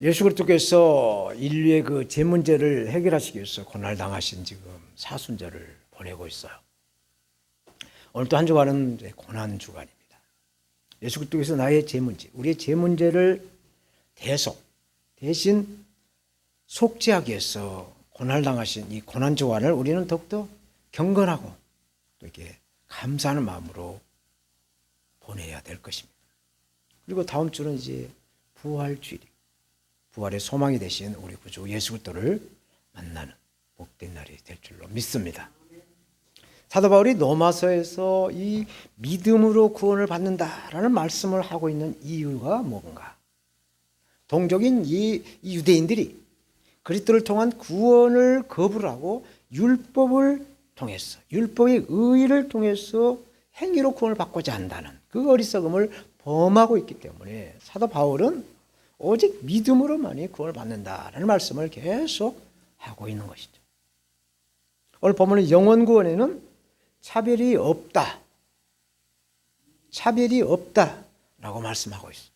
예수 그리스도께서 인류의 그 죄 문제를 해결하시기 위해서 고난을 당하신 지금 사순절을 보내고 있어요. 오늘 또 한 주간은 고난 주간입니다. 예수 그리스도께서 나의 죄 문제, 우리의 죄 문제를 대신 속죄하기 위해서 고난을 당하신 이 고난 주간을 우리는 더욱더 경건하고 또 이렇게 감사하는 마음으로 보내야 될 것입니다. 그리고 다음 주는 이제 부활주일, 부활의 소망이 되신 우리 구주 예수 그리스도를 만나는 복된 날이 될 줄로 믿습니다. 사도 바울이 로마서에서 이 믿음으로 구원을 받는다라는 말씀을 하고 있는 이유가 뭔가? 동족인 이 유대인들이 그리스도를 통한 구원을 거부를 하고 율법을 통해서, 율법의 의의를 통해서 행위로 구원을 받고자 한다는 그 어리석음을 범하고 있기 때문에 사도 바울은 오직 믿음으로만이 구원을 받는다라는 말씀을 계속 하고 있는 것이죠. 오늘 본문의 영원 구원에는 차별이 없다. 차별이 없다라고 말씀하고 있어요.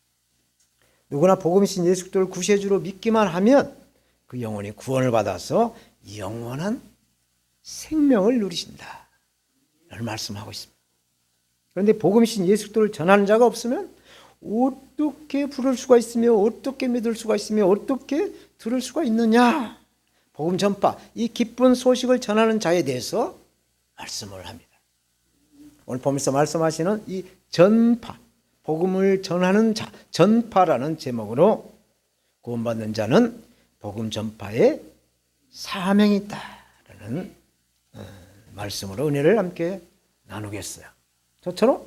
누구나 복음이신 예수 그리스도를 구세주로 믿기만 하면 그 영혼이 구원을 받아서 영원한 생명을 누리신다 라는 말씀하고 있습니다. 그런데 복음이신 예수 그리스도를 전하는 자가 없으면 어떻게 부를 수가 있으며 어떻게 믿을 수가 있으며 어떻게 들을 수가 있느냐? 복음 전파, 이 기쁜 소식을 전하는 자에 대해서 말씀을 합니다. 오늘 보면서 말씀하시는 이 전파, 복음을 전하는 자, 전파라는 제목으로 구원받는 자는 복음 전파에 사명이 있다라는 말씀으로 은혜를 함께 나누겠어요. 저처럼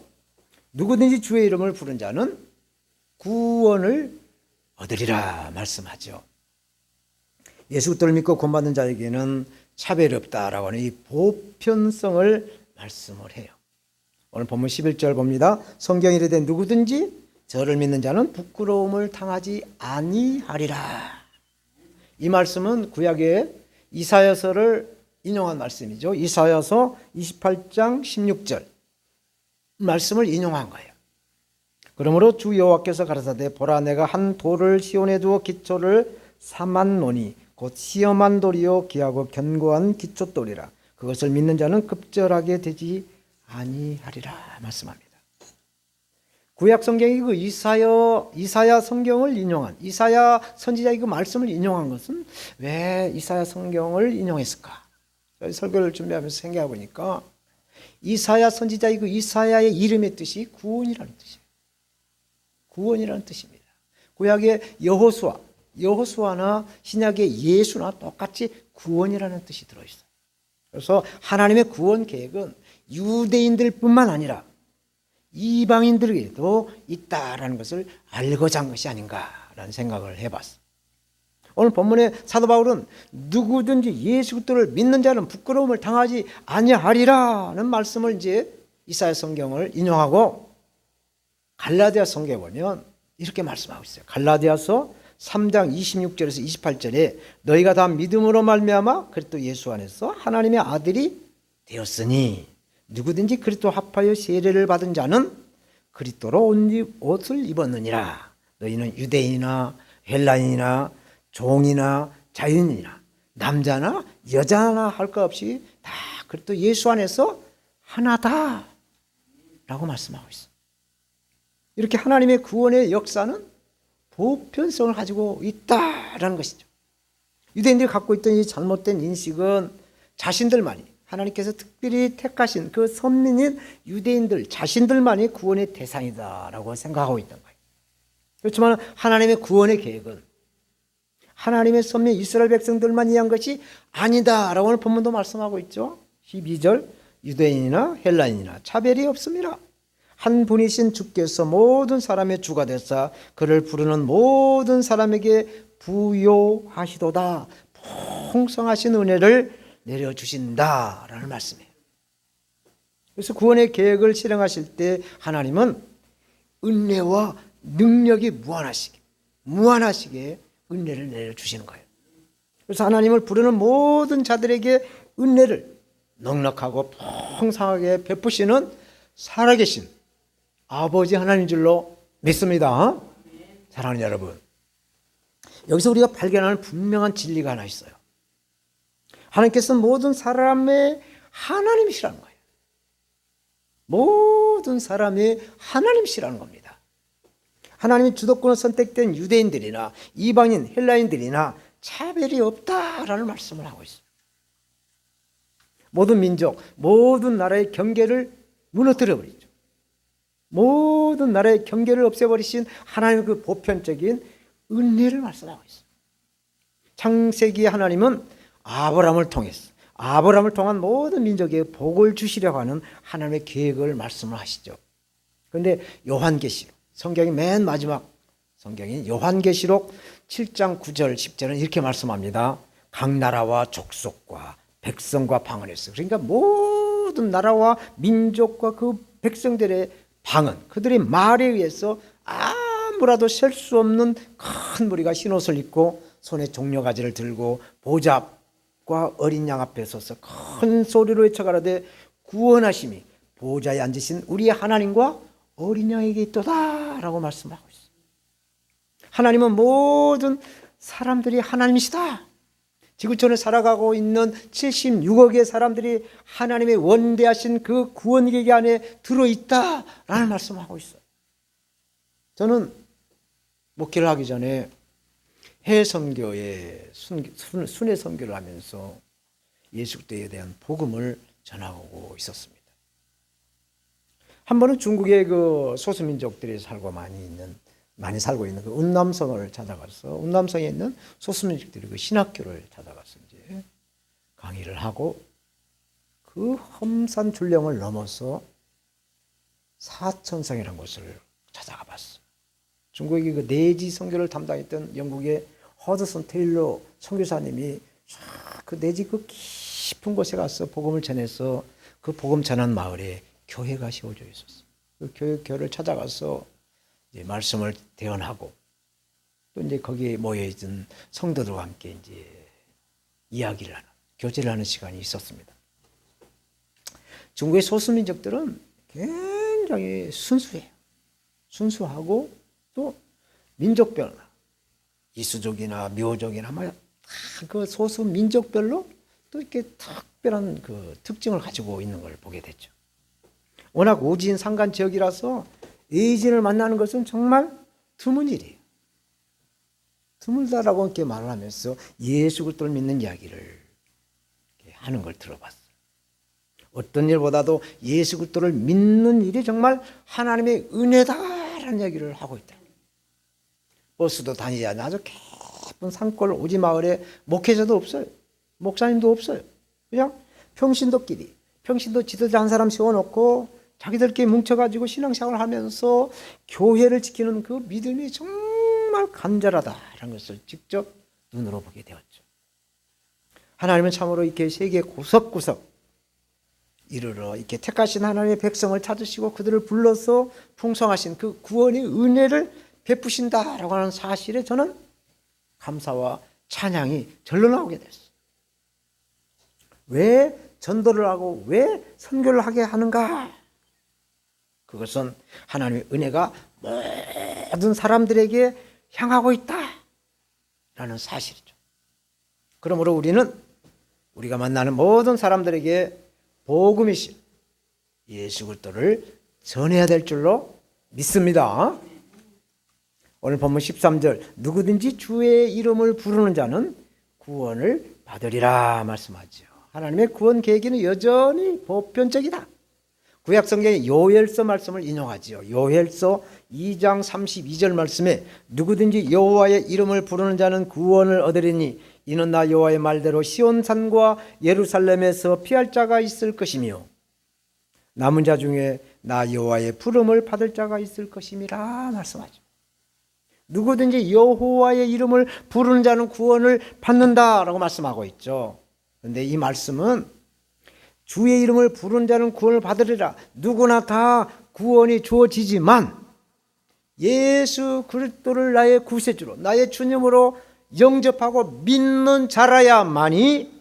누구든지 주의 이름을 부른 자는 구원을 얻으리라 말씀하죠. 예수 그리스도를 믿고 구원받는 자에게는 차별이 없다라고 하는 이 보편성을 말씀을 해요. 오늘 본문 11절 봅니다. 성경에 이르되 누구든지 저를 믿는 자는 부끄러움을 당하지 아니하리라. 이 말씀은 구약의 이사야서를 인용한 말씀이죠. 이사야서 28장 16절 말씀을 인용한 거예요. 그러므로 주 여호와께서 가라사대 보라 내가 한 돌을 시온에 두어 기초를 삼았노니 곧 시험한 돌이요 귀하고 견고한 기초돌이라. 그것을 믿는 자는 급절하게 되지 아니하리라 말씀합니다. 구약 성경이 그 이사야 성경을 인용한, 이사야 선지자의 그 말씀을 인용한 것은 왜 이사야 성경을 인용했을까? 설교를 준비하면서 생각해 보니까 이사야 선지자의 그 이사야의 이름의 뜻이 구원이라는 뜻이에요. 구원이라는 뜻입니다. 구약의 여호수아나 신약의 예수나 똑같이 구원이라는 뜻이 들어있어요. 그래서 하나님의 구원 계획은 유대인들뿐만 아니라 이방인들에게도 있다라는 것을 알고자 한 것이 아닌가라는 생각을 해봤어요. 오늘 본문의 사도 바울은 누구든지 예수 그리스도를 믿는 자는 부끄러움을 당하지 아니하리라는 말씀을 이제 이사야 성경을 인용하고 갈라디아 성경에 보면 이렇게 말씀하고 있어요. 갈라디아서 3장 26절에서 28절에 너희가 다 믿음으로 말미암아 그리스도 예수 안에서 하나님의 아들이 되었으니 누구든지 그리스도 합하여 세례를 받은 자는 그리스도로 옷을 입었느니라. 너희는 유대인이나 헬라인이나 종이나 자유인이나 남자나 여자나 할 것 없이 다 그리스도 예수 안에서 하나다 라고 말씀하고 있어요. 이렇게 하나님의 구원의 역사는 보편성을 가지고 있다라는 것이죠. 유대인들이 갖고 있던 이 잘못된 인식은 자신들만이, 하나님께서 특별히 택하신 그 선민인 유대인들 자신들만이 구원의 대상이다라고 생각하고 있던 거예요. 그렇지만 하나님의 구원의 계획은 하나님의 선민 이스라엘 백성들만 위한 것이 아니다라고 오늘 본문도 말씀하고 있죠. 12절 유대인이나 헬라인이나 차별이 없습니다. 한 분이신 주께서 모든 사람의 주가 되사 그를 부르는 모든 사람에게 부요하시도다. 풍성하신 은혜를 내려주신다라는 말씀이에요. 그래서 구원의 계획을 실행하실 때 하나님은 은혜와 능력이 무한하시게 은혜를 내려주시는 거예요. 그래서 하나님을 부르는 모든 자들에게 은혜를 넉넉하고 풍성하게 베푸시는 살아계신 아버지 하나님 줄로 믿습니다. 사랑하는 여러분, 여기서 우리가 발견하는 분명한 진리가 하나 있어요. 하나님께서 모든 사람의 하나님이시라는 거예요. 모든 사람의 하나님이시라는 겁니다. 하나님이 주도권을 선택된 유대인들이나 이방인, 헬라인들이나 차별이 없다라는 말씀을 하고 있어요. 모든 민족, 모든 나라의 경계를 무너뜨려 버리죠. 모든 나라의 경계를 없애버리신 하나님의 그 보편적인 은혜를 말씀하고 있어요. 창세기 하나님은 아브라함을 통한 모든 민족에 복을 주시려고 하는 하나님의 계획을 말씀을 하시죠. 그런데 요한계시록, 성경의 맨 마지막 성경인 요한계시록 7장 9절 10절은 이렇게 말씀합니다. 각 나라와 족속과 백성과 방언했어요. 그러니까 모든 나라와 민족과 그 백성들의 방언, 그들의 말에 의해서 아무라도 셀 수 없는 큰 무리가 흰옷을 입고 손에 종려가지를 들고 보좌과 어린 양 앞에 서서 큰 소리로 외쳐가라되 구원하심이 보좌에 앉으신 우리의 하나님과 어린 양에게 있도다 라고 말씀하고 있어요. 하나님은 모든 사람들이 하나님이시다. 지구촌에 살아가고 있는 76억의 사람들이 하나님의 원대하신 그 구원 계획 안에 들어있다라는 말씀을 하고 있어요. 저는 목회를 하기 전에 해외 선교에 순회 선교를 하면서 예수 그리스도에 대한 복음을 전하고 있었습니다. 한 번은 중국의 그 소수민족들이 많이 살고 있는 그 운남성을 찾아가서 운남성에 있는 소수민족들이 그 신학교를 찾아가서 이제 강의를 하고 그 험산 줄령을 넘어서 사천성이라는 곳을 찾아가 봤어요. 중국의 그 내지 선교를 담당했던 영국의 허드슨 테일러 선교사님이 그 내지 그 깊은 곳에 가서 복음을 전해서 그 복음 전한 마을에 교회가 세워져 있었어요. 그 교회를 찾아가서 이제 말씀을 대언하고 또 이제 거기에 모여있던 성도들과 함께 이제 이야기를 하는, 교제를 하는 시간이 있었습니다. 중국의 소수민족들은 굉장히 순수해요. 순수하고 또 민족별, 이수족이나 묘족이나 그 소수 민족별로 또 이렇게 특별한 그 특징을 가지고 있는 걸 보게 됐죠. 워낙 우진 산간 지역이라서 외진을 만나는 것은 정말 드문 일이에요. 드물다라고 이렇게 말을 하면서 예수 그리스도를 믿는 이야기를 하는 걸 들어봤어요. 어떤 일보다도 예수 그리스도를 믿는 일이 정말 하나님의 은혜다라는 이야기를 하고 있다. 버스도 다니지 않는 아주 깊은 산골 오지 마을에 목회자도 없어요. 목사님도 없어요. 그냥 평신도 지도자 한 사람 세워놓고 자기들끼리 뭉쳐가지고 신앙생활을 하면서 교회를 지키는 그 믿음이 정말 간절하다라는 것을 직접 눈으로 보게 되었죠. 하나님은 참으로 이렇게 세계 구석구석 이르러 이렇게 택하신 하나님의 백성을 찾으시고 그들을 불러서 풍성하신 그 구원의 은혜를 베푸신다라고 하는 사실에 저는 감사와 찬양이 절로 나오게 됐어요. 왜 전도를 하고 왜 선교를 하게 하는가? 그것은 하나님의 은혜가 모든 사람들에게 향하고 있다라는 사실이죠. 그러므로 우리는 우리가 만나는 모든 사람들에게 복음이신 예수 그리스도를 전해야 될 줄로 믿습니다. 오늘 본문 13절 누구든지 주의 이름을 부르는 자는 구원을 받으리라 말씀하죠. 하나님의 구원 계획은 여전히 보편적이다. 구약 성경의 요엘서 말씀을 인용하지요. 요엘서 2장 32절 말씀에 누구든지 여호와의 이름을 부르는 자는 구원을 얻으리니 이는 나 여호와의 말대로 시온산과 예루살렘에서 피할 자가 있을 것이며 남은 자 중에 나 여호와의 부름을 받을 자가 있을 것임이라 말씀하죠. 누구든지 여호와의 이름을 부르는 자는 구원을 받는다라고 말씀하고 있죠. 그런데 이 말씀은 주의 이름을 부르는 자는 구원을 받으리라. 누구나 다 구원이 주어지지만 예수 그리스도를 나의 구세주로 나의 주님으로 영접하고 믿는 자라야만이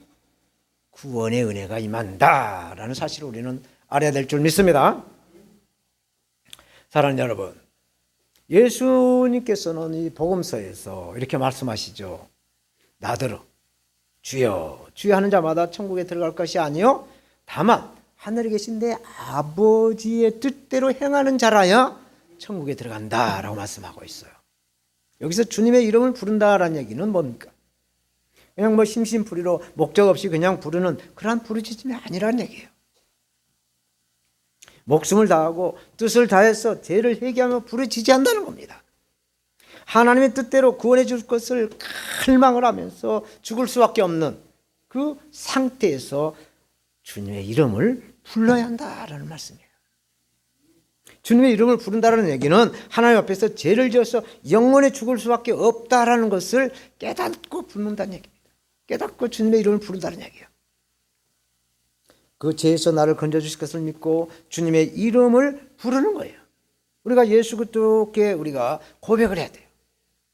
구원의 은혜가 임한다라는 사실을 우리는 알아야 될 줄 믿습니다. 사랑하는 여러분, 예수님께서는 이 복음서에서 이렇게 말씀하시죠. 나더러 주여 주여 하는 자마다 천국에 들어갈 것이 아니요 다만 하늘에 계신 내 아버지의 뜻대로 행하는 자라야 천국에 들어간다라고 말씀하고 있어요. 여기서 주님의 이름을 부른다라는 얘기는 뭡니까? 그냥 뭐 심심풀이로 목적 없이 그냥 부르는 그러한 부르짖음이 아니라는 얘기예요. 목숨을 다하고 뜻을 다해서 죄를 회개하며 부르짖어한다는 겁니다. 하나님의 뜻대로 구원해 줄 것을 갈망을 하면서 죽을 수밖에 없는 그 상태에서 주님의 이름을 불러야 한다라는 말씀이에요. 주님의 이름을 부른다는 얘기는 하나님 앞에서 죄를 지어서 영원히 죽을 수밖에 없다라는 것을 깨닫고 부른다는 얘기입니다. 깨닫고 주님의 이름을 부른다는 얘기예요. 그 죄에서 나를 건져주실 것을 믿고 주님의 이름을 부르는 거예요. 우리가 예수 그리스도께 우리가 고백을 해야 돼요.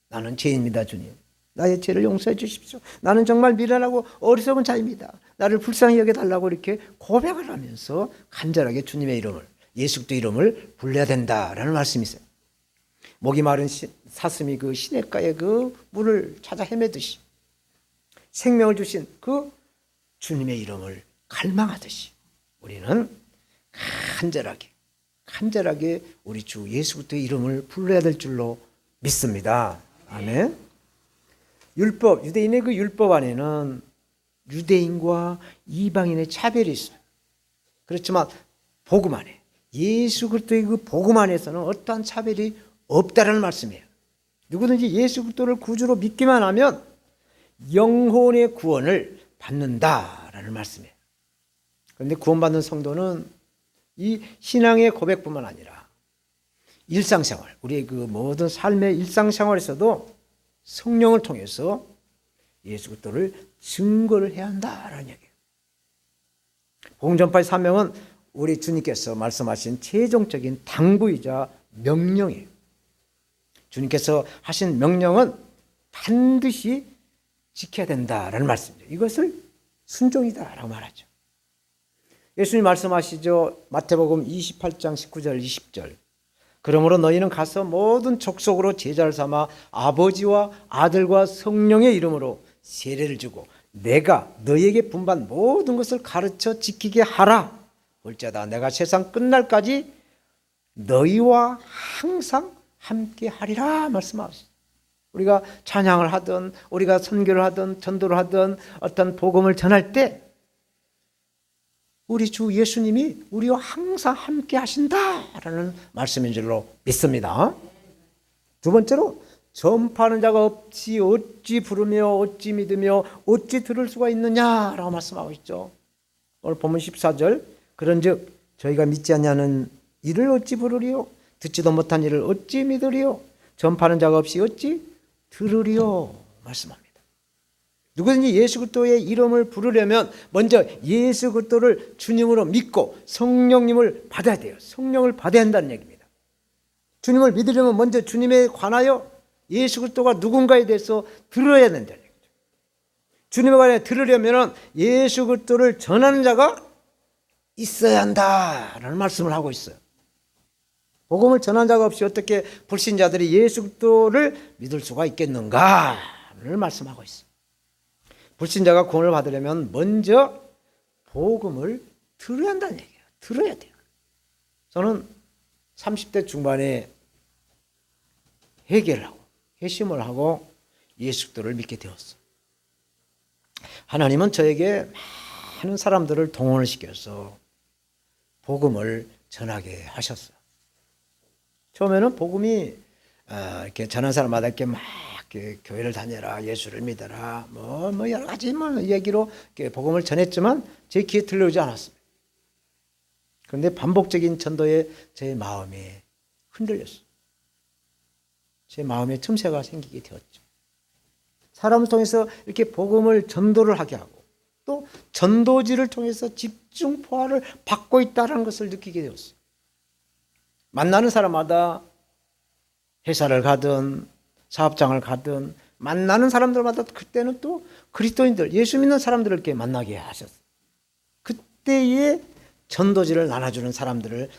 나는 죄인입니다, 주님. 나의 죄를 용서해 주십시오. 나는 정말 미련하고 어리석은 자입니다. 나를 불쌍히 여겨달라고 이렇게 고백을 하면서 간절하게 주님의 이름을, 예수 그리스도 이름을 불러야 된다라는 말씀이 있어요. 목이 마른 사슴이 그 시냇가에 그 물을 찾아 헤매듯이 생명을 주신 그 주님의 이름을 갈망하듯이 우리는 간절하게 우리 주 예수 그리스도의 이름을 불러야 될 줄로 믿습니다. 아멘. 율법, 유대인의 그 율법 안에는 유대인과 이방인의 차별이 있어요. 그렇지만 복음 안에, 예수 그리스도의 그 복음 안에서는 어떠한 차별이 없다라는 말씀이에요. 누구든지 예수 그리스도를 구주로 믿기만 하면 영혼의 구원을 받는다라는 말씀이에요. 그런데 구원받는 성도는 이 신앙의 고백뿐만 아니라 일상생활, 우리의 그 모든 삶의 일상생활에서도 성령을 통해서 예수 그리스도를 증거를 해야 한다라는 얘기예요. 복음 전파의 사명은 우리 주님께서 말씀하신 최종적인 당부이자 명령이에요. 주님께서 하신 명령은 반드시 지켜야 된다라는 말씀이죠. 이것을 순종이다라고 말하죠. 예수님 말씀하시죠. 마태복음 28장 19절 20절. 그러므로 너희는 가서 모든 족속으로 제자를 삼아 아버지와 아들과 성령의 이름으로 세례를 주고 내가 너희에게 분반 모든 것을 가르쳐 지키게 하라. 볼지어다 내가 세상 끝날까지 너희와 항상 함께 하리라 말씀하셨어요. 우리가 찬양을 하든 우리가 선교를 하든 전도를 하든 어떤 복음을 전할 때 우리 주 예수님이 우리와 항상 함께 하신다라는 말씀인 줄로 믿습니다. 두 번째로 전파하는 자가 없이 어찌 부르며 어찌 믿으며 어찌 들을 수가 있느냐라고 말씀하고 있죠. 오늘 본문 14절 그런즉 저희가 믿지 않냐는 이를 어찌 부르리요 듣지도 못한 이를 어찌 믿으리요 전파하는 자가 없이 어찌 들으리요 말씀합니다. 누구든지 예수 그리스도의 이름을 부르려면 먼저 예수 그리스도를 주님으로 믿고 성령님을 받아야 돼요. 성령을 받아야 한다는 얘기입니다. 주님을 믿으려면 먼저 주님에 관하여 예수 그리스도가 누군가에 대해서 들어야 된다는 얘기죠. 주님에 관하여 들으려면 예수 그리스도를 전하는 자가 있어야 한다라는 말씀을 하고 있어요. 복음을 전한 자가 없이 어떻게 불신자들이 예수 그리스도를 믿을 수가 있겠는가를 말씀하고 있어요. 불신자가 구원을 받으려면 먼저 복음을 들어야 한다는 얘기예요. 들어야 돼요. 저는 30대 중반에 회개를 하고 회심을 하고 예수 그리스도를 믿게 되었어요. 하나님은 저에게 많은 사람들을 동원을 시켜서 복음을 전하게 하셨어요. 처음에는 복음이 이렇게 전한 사람마다 이렇게 막 교회를 다녀라, 예수를 믿어라, 뭐 여러 가지 얘기로 복음을 전했지만 제 귀에 들려오지 않았습니다. 그런데 반복적인 전도에 제 마음이 흔들렸어요. 제 마음에 틈새가 생기게 되었죠. 사람을 통해서 이렇게 복음을 전도를 하게 하고 또 전도지를 통해서 집중 포화를 받고 있다는 것을 느끼게 되었어요. 만나는 사람마다 회사를 가든 사업장을 가든 만나는 사람들마다 그때는 또 그리스도인들, 예수 믿는 사람들을 이렇게 만나게 하셨어요. 그때의 전도지를 나눠주는 사람들을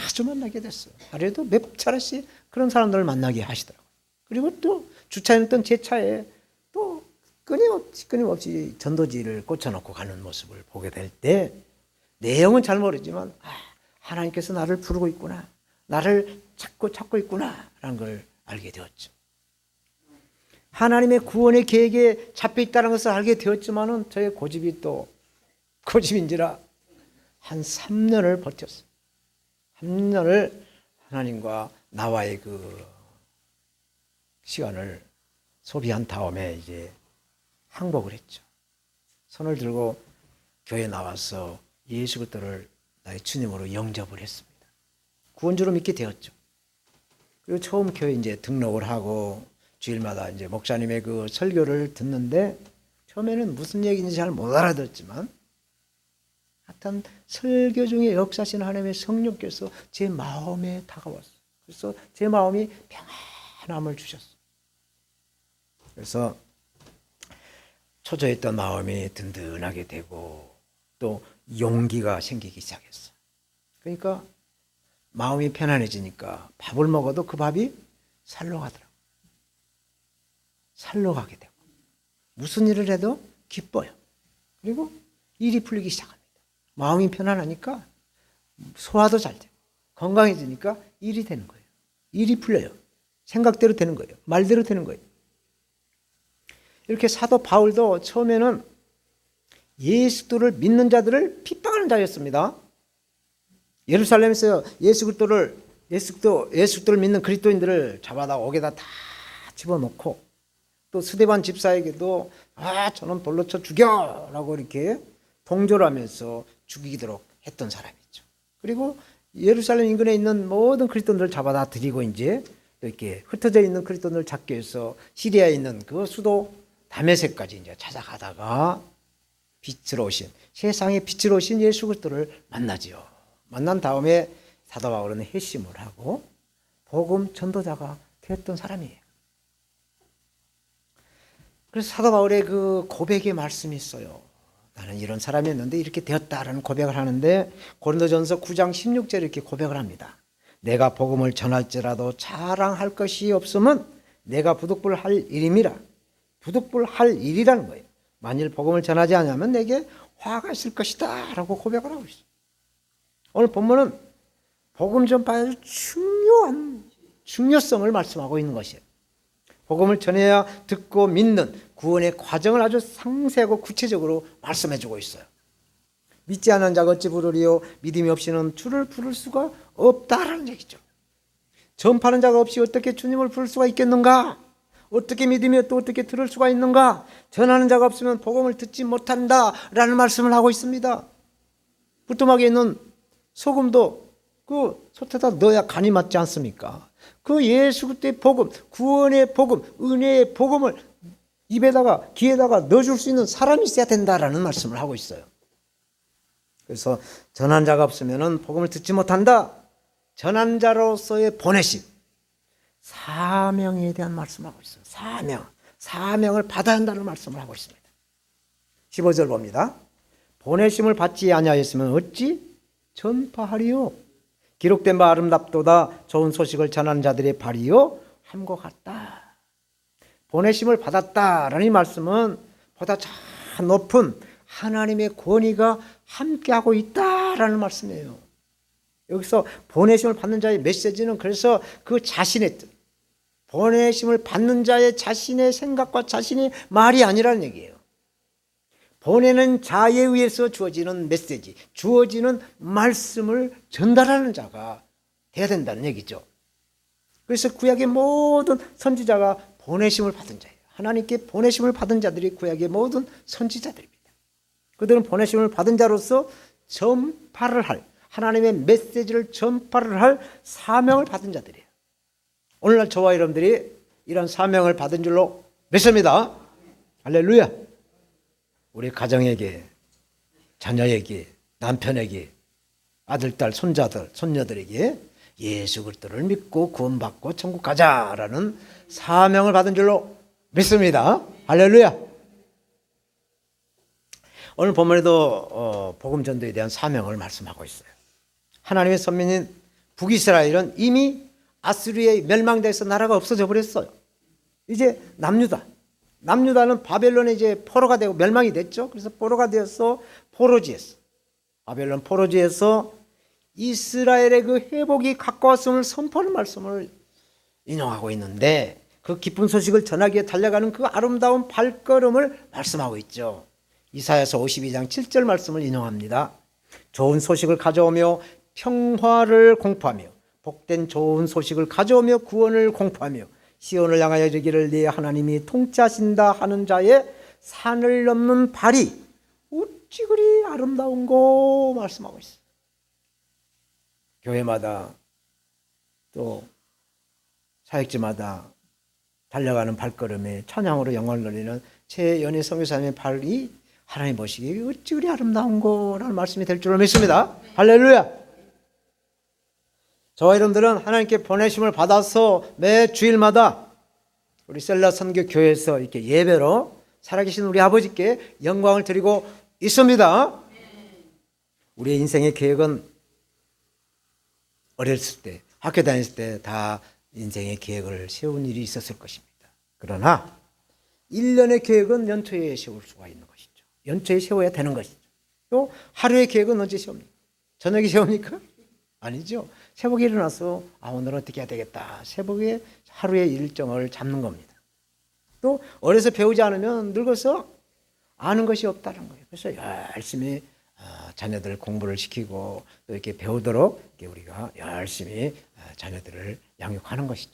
자주 만나게 됐어요. 하루에도 몇 차례씩 그런 사람들을 만나게 하시더라고요. 그리고 또 주차했던 제 차에 또 끊임없이 전도지를 꽂혀놓고 가는 모습을 보게 될 때 내용은 잘 모르지만 하나님께서 나를 부르고 있구나, 나를 찾고 있구나 라는 걸 알게 되었죠. 하나님의 구원의 계획에 잡혀 있다는 것을 알게 되었지만은 저의 고집이 또 고집인지라 한 3년을 버텼어요. 3년을 하나님과 나와의 그 시간을 소비한 다음에 이제 항복을 했죠. 손을 들고 교회에 나와서 예수 그리스도를 나의 주님으로 영접을 했습니다. 구원주로 믿게 되었죠. 그리고 처음 교회 이제 등록을 하고 주일마다 이제 목사님의 그 설교를 듣는데 처음에는 무슨 얘기인지 잘 못 알아듣지만 하여튼 설교 중에 역사하시는 하나님의 성령께서 제 마음에 다가왔어요. 그래서 제 마음이 평안함을 주셨어요. 그래서 초조했던 마음이 든든하게 되고 또 용기가 생기기 시작했어요. 그러니까 마음이 편안해지니까 밥을 먹어도 그 밥이 살로 가더라고요. 살로 가게 되고 무슨 일을 해도 기뻐요. 그리고 일이 풀리기 시작합니다. 마음이 편안하니까 소화도 잘 되고 건강해지니까 일이 되는 거예요. 일이 풀려요. 생각대로 되는 거예요. 말대로 되는 거예요. 이렇게 사도 바울도 처음에는 예수를 믿는 자들을 핍박하는 자였습니다. 예루살렘에서 예수 그리스도를 믿는 그리스도인들을 잡아다 옥에다 다 집어넣고 또 스데반 집사에게도 저는 돌로 쳐 죽여라고 이렇게 동조를 하면서 죽이도록 했던 사람이죠. 그리고 예루살렘 인근에 있는 모든 그리스도인들을 잡아다 드리고 이제 또 이렇게 흩어져 있는 그리스도인들을 잡기 위해서 시리아에 있는 그 수도 다메섹까지 이제 찾아가다가 빛으로 오신 세상의 빛으로 오신 예수 그리스도를 만나지요. 만난 다음에 사도 바울은 회심을 하고 복음 전도자가 되었던 사람이에요. 그래서 사도 바울의 그 고백의 말씀이 있어요. 나는 이런 사람이었는데 이렇게 되었다라는 고백을 하는데 고린도전서 9장 16절에 이렇게 고백을 합니다. 내가 복음을 전할지라도 자랑할 것이 없으면 내가 부득불할 일임이라. 부득불할 일이라는 거예요. 만일 복음을 전하지 않으면 내게 화가 있을 것이다 라고 고백을 하고 있어요. 오늘 본문은 복음 전파의 중요성을 말씀하고 있는 것이에요. 복음을 전해야 듣고 믿는 구원의 과정을 아주 상세하고 구체적으로 말씀해주고 있어요. 믿지 않는 자가 어찌 부르리요? 믿음이 없이는 주를 부를 수가 없다라는 얘기죠. 전파하는 자가 없이 어떻게 주님을 부를 수가 있겠는가? 어떻게 믿으며 또 어떻게 들을 수가 있는가? 전하는 자가 없으면 복음을 듣지 못한다라는 말씀을 하고 있습니다. 부뚜막에 있는 소금도 그 솥에다 넣어야 간이 맞지 않습니까? 그 예수 그리스도의 복음, 구원의 복음, 은혜의 복음을 입에다가 귀에다가 넣어줄 수 있는 사람이 있어야 된다라는 말씀을 하고 있어요. 그래서 전한 자가 없으면 복음을 듣지 못한다. 전한 자로서의 보내심, 사명에 대한 말씀을 하고 있어요. 사명을 받아야 한다는 말씀을 하고 있습니다. 15절 봅니다. 보내심을 받지 아니하였으면 어찌 전파하리요? 기록된 바 아름답도다 좋은 소식을 전하는 자들의 발이요 함과 같다. 보내심을 받았다라는 이 말씀은 보다 저 높은 하나님의 권위가 함께하고 있다라는 말씀이에요. 여기서 보내심을 받는 자의 메시지는 그래서 그 자신의 뜻, 보내심을 받는 자의 자신의 생각과 자신의 말이 아니라는 얘기예요. 보내는 자에 의해서 주어지는 메시지, 주어지는 말씀을 전달하는 자가 돼야 된다는 얘기죠. 그래서 구약의 모든 선지자가 보내심을 받은 자예요. 하나님께 보내심을 받은 자들이 구약의 모든 선지자들입니다. 그들은 보내심을 받은 자로서 전파를 할, 하나님의 메시지를 전파를 할 사명을 받은 자들이에요. 오늘날 저와 여러분들이 이런 사명을 받은 줄로 믿습니다. 할렐루야. 우리 가정에게, 자녀에게, 남편에게, 아들, 딸, 손자들, 손녀들에게 예수 그리스도를 믿고 구원받고 천국 가자라는 사명을 받은 줄로 믿습니다. 할렐루야. 오늘 본문에도 복음 전도에 대한 사명을 말씀하고 있어요. 하나님의 선민인 북이스라엘은 이미 아수르에 멸망돼서 나라가 없어져 버렸어요. 이제 남유다는 바벨론의 이제 포로가 되고 멸망이 됐죠. 그래서 포로가 되어서 포로지에서, 바벨론 포로지에서 이스라엘의 그 회복이 가까웠음을 선포하는 말씀을 인용하고 있는데, 그 기쁜 소식을 전하기 위해 달려가는 그 아름다운 발걸음을 말씀하고 있죠. 이사야서 52장 7절 말씀을 인용합니다. 좋은 소식을 가져오며 평화를 공포하며, 복된 좋은 소식을 가져오며 구원을 공포하며, 시온을 향하여 이르기를 네 하나님이 통치하신다 하는 자의 산을 넘는 발이 어찌 그리 아름다운고 말씀하고 있어요. 교회마다 또 사역지마다 달려가는 발걸음에 찬양으로 영광을 돌리는 최연희 선교사님의 발이 하나님 보시기에 어찌 그리 아름다운고라는 말씀이 될 줄로 믿습니다. 할렐루야. 저와 여러분들은 하나님께 보내심을 받아서 매 주일마다 우리 셀라 선교 교회에서 이렇게 예배로 살아계신 우리 아버지께 영광을 드리고 있습니다. 우리의 인생의 계획은 어렸을 때, 학교 다녔을 때 다 인생의 계획을 세운 일이 있었을 것입니다. 그러나 1년의 계획은 연초에 세울 수가 있는 것이죠. 연초에 세워야 되는 것이죠. 또 하루의 계획은 언제 세웁니까? 저녁에 세웁니까? 아니죠. 새벽에 일어나서 오늘 어떻게 해야 되겠다. 새벽에 하루의 일정을 잡는 겁니다. 또 어려서 배우지 않으면 늙어서 아는 것이 없다는 거예요. 그래서 열심히 자녀들 공부를 시키고 또 이렇게 배우도록 이렇게 우리가 열심히 자녀들을 양육하는 것이죠.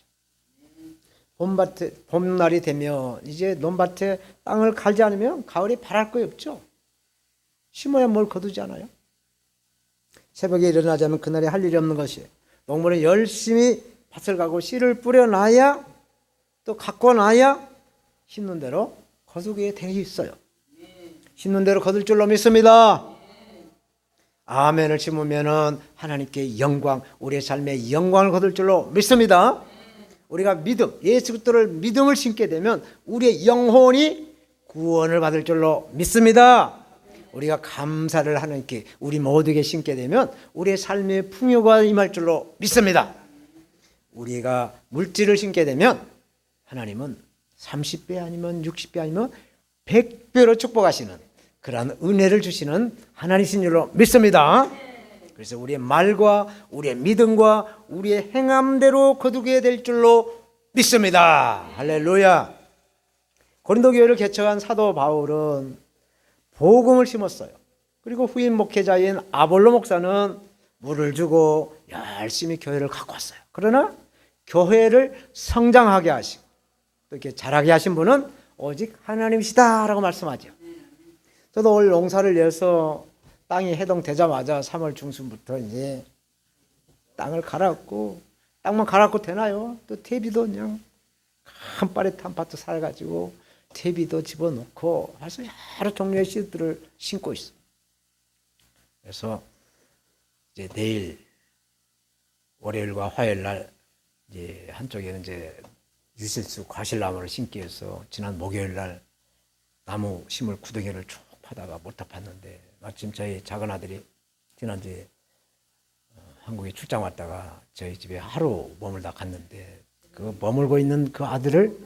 봄날이 되면 이제 논밭에 땅을 갈지 않으면 가을에 바랄 거 없죠. 심어야 뭘 거두지 않아요. 새벽에 일어나자면 그날에 할 일이 없는 것이에요. 농부는 열심히 밭을 가고 씨를 뿌려놔야, 또 갖고 놔야 심는 대로 거두게 되어 있어요. 심는 대로 거둘 줄로 믿습니다. 아멘을 심으면은 하나님께 영광, 우리의 삶에 영광을 거둘 줄로 믿습니다. 우리가 믿음, 예수 그리스도를 믿음을 심게 되면 우리의 영혼이 구원을 받을 줄로 믿습니다. 우리가 감사를 하나님께 우리 모두에게 심게 되면 우리의 삶의 풍요가 임할 줄로 믿습니다. 우리가 물질을 심게 되면 하나님은 30배 아니면 60배 아니면 100배로 축복하시는 그러한 은혜를 주시는 하나님이신 줄로 믿습니다. 그래서 우리의 말과 우리의 믿음과 우리의 행함대로 거두게 될 줄로 믿습니다. 할렐루야. 고린도 교회를 개척한 사도 바울은 복음을 심었어요. 그리고 후임 목회자인 아볼로 목사는 물을 주고 열심히 교회를 갖고 왔어요. 그러나 교회를 성장하게 하시고 또 이렇게 자라게 하신 분은 오직 하나님이시다라고 말씀하죠. 저도 올 농사를 내서 땅이 해동되자마자 3월 중순부터 이제 땅을 갈았고, 땅만 갈았고 되나요? 또 퇴비도 그냥 한 파레트 한 파트 사가지고 퇴비도 집어넣고 해서 여러 종류의 씨들을 심고 있어. 그래서 이제 내일 월요일과 화요일 날 이제 한쪽에는 이제 유실수 과실나무를 심기 위해서 지난 목요일 날 나무 심을 구덩이를 쭉 파다가 못 다 팠는데, 마침 저희 작은 아들이 지난주에 한국에 출장 왔다가 저희 집에 하루 머물다 갔는데, 그 머물고 있는 그 아들을,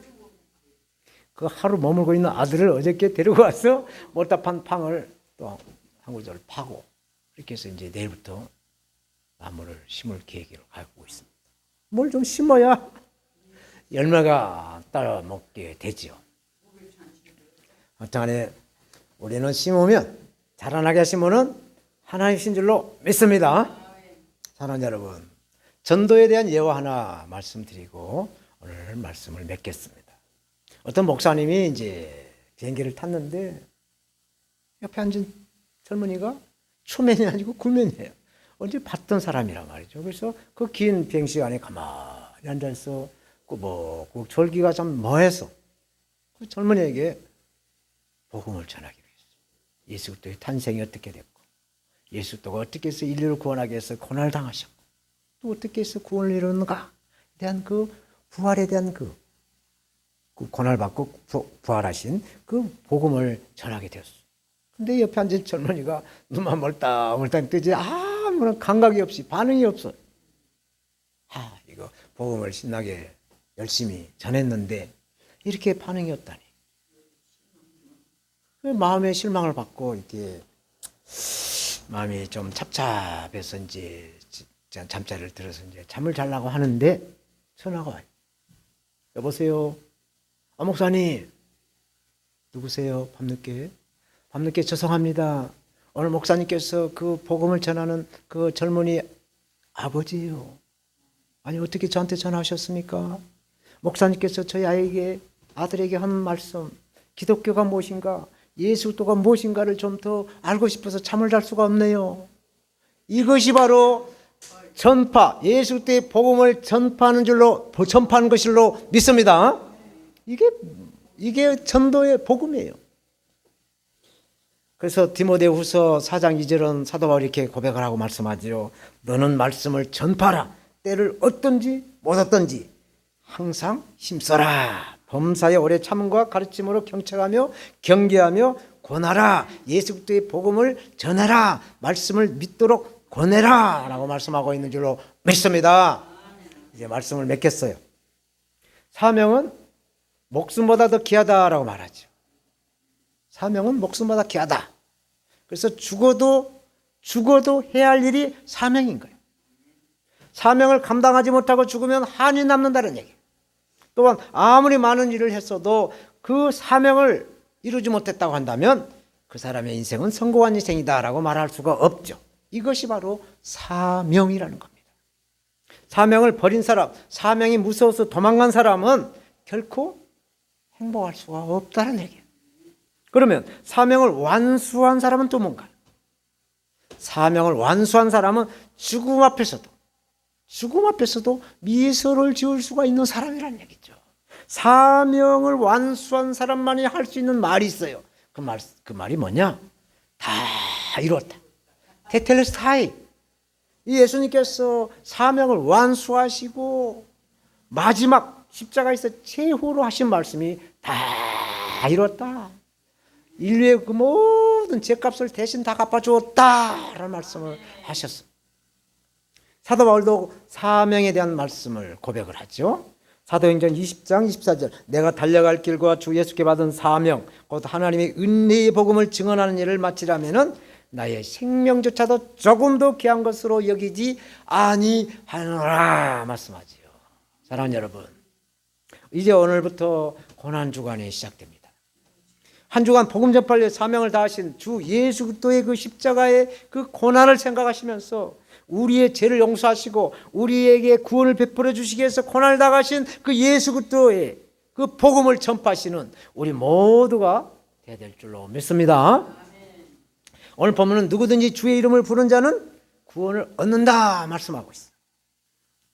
그 하루 머물고 있는 아들을 어저께 데리고 와서 못 다 판 팡을 또 한 구절 파고, 이렇게 해서 이제 내일부터 나무를 심을 계획을 갖고 있습니다. 뭘 좀 심어야 열매가 따라 먹게 되지요. 어떠하네 우리는 심으면, 자라나게 심으면 하나님이신 줄로 믿습니다. 사랑하는 여러분, 전도에 대한 예화 하나 말씀드리고 오늘 말씀을 맺겠습니다. 어떤 목사님이 이제 비행기를 탔는데 옆에 앉은 젊은이가 초면이 아니고 굴면이에요. 언제 봤던 사람이란 말이죠. 그래서 그 긴 비행 시간에 가만히 앉아서 꾸벅꾸벅 졸기가 좀 뭐해서 그 젊은이에게 복음을 전하기 위해서 예수 그리스도의 탄생이 어떻게 됐고, 예수 그리스도가 어떻게 해서 인류를 구원하기 위해서 고난을 당하셨고, 또 어떻게 해서 구원을 이루는가에 대한 그 부활에 대한 그 고난을 받고 부활하신 그 복음을 전하게 되었어요. 근데 옆에 앉은 젊은이가 눈만 멀딱 뜨지 아무런 감각이 없이 반응이 없어요. 이거 복음을 신나게 열심히 전했는데 이렇게 반응이었다니. 마음의 실망을 받고 이렇게 마음이 좀 착잡해서 이제 잠자리를 들어서 이제 잠을 자려고 하는데 전화가 와요. 여보세요. 목사님. 누구세요? 밤늦게 죄송합니다. 오늘 목사님께서 그 복음을 전하는 그 젊은이 아버지예요. 아니 어떻게 저한테 전화하셨습니까? 목사님께서 저희 아들에게 한 말씀, 기독교가 무엇인가, 예수도가 무엇인가를 좀 더 알고 싶어서 잠을 잘 수가 없네요. 이것이 바로 전파, 예수의 복음을 전파하는 것일로 믿습니다. 이게 전도의 복음이에요. 그래서 디모데후서 4장 2절은 사도 바울이 이렇게 고백을 하고 말씀하죠. 너는 말씀을 전파하라. 때를 얻든지 못 얻든지 항상 힘써라. 범사에 오래 참음과 가르침으로 경책하며 경계하며 권하라. 예수 그리스도의 복음을 전해라. 말씀을 믿도록 권해라 라고 말씀하고 있는 줄로 믿습니다. 이제 말씀을 맺겠어요. 사명은 목숨보다 더 귀하다라고 말하죠. 사명은 목숨보다 귀하다. 그래서 죽어도 해야 할 일이 사명인 거예요. 사명을 감당하지 못하고 죽으면 한이 남는다는 얘기예요. 또한 아무리 많은 일을 했어도 그 사명을 이루지 못했다고 한다면 그 사람의 인생은 성공한 인생이다라고 말할 수가 없죠. 이것이 바로 사명이라는 겁니다. 사명을 버린 사람, 사명이 무서워서 도망간 사람은 결코 행복할 수가 없다는 얘기예요. 그러면 사명을 완수한 사람은 또 뭔가? 사명을 완수한 사람은 죽음 앞에서도 미소를 지을 수가 있는 사람이라는 얘기죠. 사명을 완수한 사람만이 할 수 있는 말이 있어요. 그 말이 뭐냐? 다 이뤘다. 테텔레스타이. 이 예수님께서 사명을 완수하시고 마지막 십자가에서 최후로 하신 말씀이 다 이뤘다. 인류의 그 모든 죄값을 대신 다 갚아주었다라는 말씀을 하셨습니다. 사도 바울도 사명에 대한 말씀을 고백을 하죠. 사도행전 20장 24절 내가 달려갈 길과 주 예수께 받은 사명 곧 하나님의 은혜의 복음을 증언하는 일을 마치려면은 나의 생명조차도 조금 더 귀한 것으로 여기지 아니하노라 말씀하지요. 사랑하는 여러분, 이제 오늘부터 고난주간이 시작됩니다. 한 주간 복음 전파의 사명을 다하신 주 예수 그리스도의 그 십자가의 그 고난을 생각하시면서 우리의 죄를 용서하시고 우리에게 구원을 베풀어 주시기 위해서 고난을 당하신 그 예수 그리스도의 그 복음을 전파하시는 우리 모두가 되어야 될 줄로 믿습니다. 오늘 본문은 누구든지 주의 이름을 부른 자는 구원을 얻는다 말씀하고 있어요.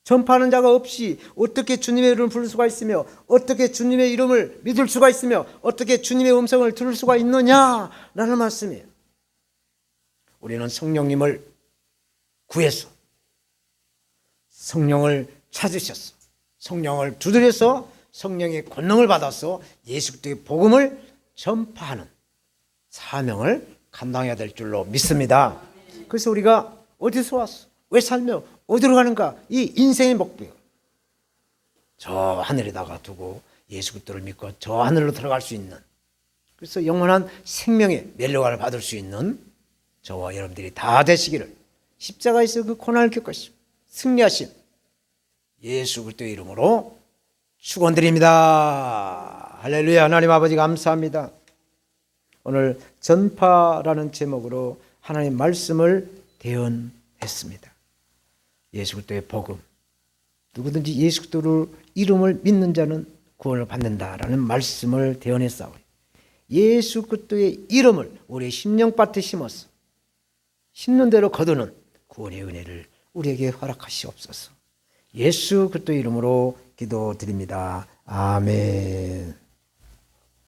전파하는 자가 없이 어떻게 주님의 이름을 부를 수가 있으며 어떻게 주님의 이름을 믿을 수가 있으며 어떻게 주님의 음성을 들을 수가 있느냐라는 말씀이에요. 우리는 성령님을 구해서 성령을 찾으셨어. 성령을 두드려서 성령의 권능을 받아서 예수 그리스도의 복음을 전파하는 사명을 감당해야 될 줄로 믿습니다. 그래서 우리가 어디서 왔어? 왜 살며 어디로 가는가? 이 인생의 목표. 저 하늘에다가 두고 예수 그리스도를 믿고 저 하늘로 들어갈 수 있는, 그래서 영원한 생명의 멸류관을 받을 수 있는 저와 여러분들이 다 되시기를 십자가에서 그 고난을 겪으시고 승리하신 예수 그리스도의 이름으로 축원드립니다. 할렐루야. 하나님 아버지 감사합니다. 오늘 전파라는 제목으로 하나님 말씀을 대언했습니다. 예수 그리스도의 복음, 누구든지 예수 그리스도를 이름을 믿는 자는 구원을 받는다라는 말씀을 대언했사오니 예수 그리스도의 이름을 우리의 심령밭에 심어서 심는 대로 거두는 구원의 은혜를 우리에게 허락하시옵소서. 예수 그리스도의 이름으로 기도드립니다. 아멘.